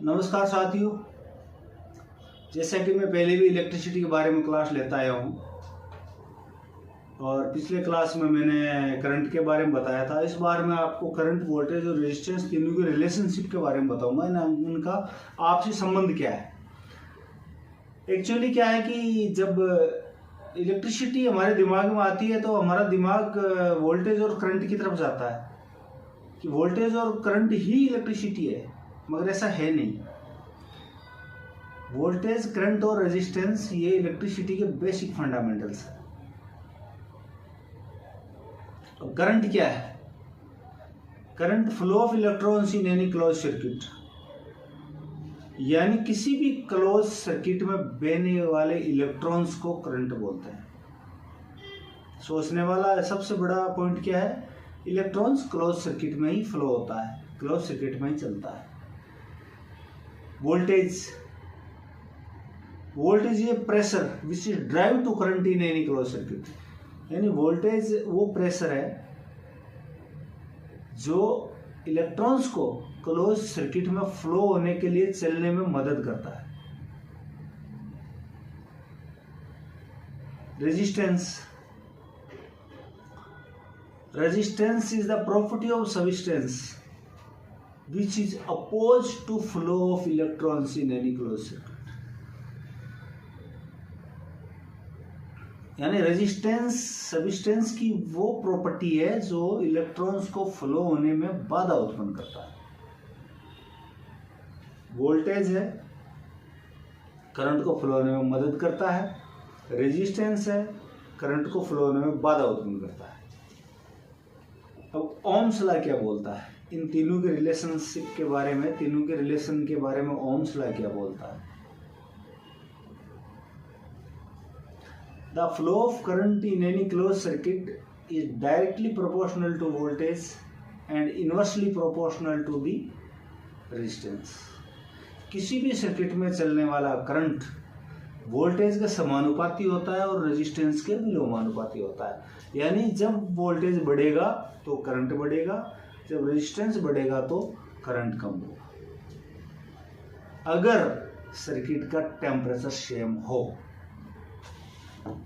नमस्कार साथियों, जैसा कि मैं पहले भी इलेक्ट्रिसिटी के बारे में क्लास लेता आया हूँ और पिछले क्लास में मैंने करंट के बारे में बताया था। इस बार मैं आपको करंट, वोल्टेज और रेजिस्टेंस तीनों के रिलेशनशिप के बारे में बताऊंगा। उनका आपसी संबंध क्या है। एक्चुअली क्या है कि जब इलेक्ट्रिसिटी हमारे दिमाग में आती है तो हमारा दिमाग वोल्टेज और करंट की तरफ जाता है कि वोल्टेज और करंट ही इलेक्ट्रिसिटी है, मगर ऐसा है नहीं। वोल्टेज, करंट और रेजिस्टेंस ये इलेक्ट्रिसिटी के बेसिक फंडामेंटल्स है। अब करंट क्या है? Current flow of electrons in any close circuit, यानी किसी भी क्लोज सर्किट में बहने वाले इलेक्ट्रॉन्स को करंट बोलते हैं। सोचने वाला सबसे बड़ा पॉइंट क्या है? इलेक्ट्रॉन्स क्लोज सर्किट में ही फ्लो होता है, क्लोज सर्किट में ही चलता है। वोल्टेज ये pressure which is drive to current in any close circuit, यानी वोल्टेज वो प्रेशर है जो इलेक्ट्रॉन्स को क्लोज सर्किट में फ्लो होने के लिए चलने में मदद करता है। Resistance is the property of substance which is opposed to flow of electrons in any closed circuit, यानी रेजिस्टेंस सब्सटेंस की वो प्रॉपर्टी है जो इलेक्ट्रॉन्स को फ्लो होने में बाधा उत्पन्न करता है। वोल्टेज है, करंट को फ्लो होने में मदद करता है। रेजिस्टेंस है, करंट को फ्लो होने में बाधा उत्पन्न करता है। अब ओम्स लॉ क्या बोलता है? इन तीनों के रिलेशनशिप के बारे में, तीनों के रिलेशन के बारे में ओम्स लॉ क्या बोलता है? The flow of current in any close circuit is directly proportional to voltage and inversely proportional to the resistance. किसी भी सर्किट में चलने वाला करंट वोल्टेज के समानुपाती होता है और रेजिस्टेंस के विलोमानुपाती होता है। यानी जब वोल्टेज बढ़ेगा तो करंट बढ़ेगा, जब रेजिस्टेंस बढ़ेगा तो करंट कम होगा, अगर सर्किट का टेम्परेचर सेम हो।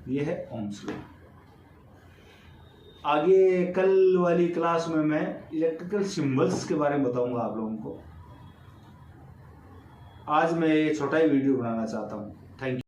यह है ओम्स लॉ। आगे कल वाली क्लास में मैं इलेक्ट्रिकल सिंबल्स के बारे में बताऊंगा आप लोगों को। आज मैं ये छोटा ही वीडियो बनाना चाहता हूं। Thank you.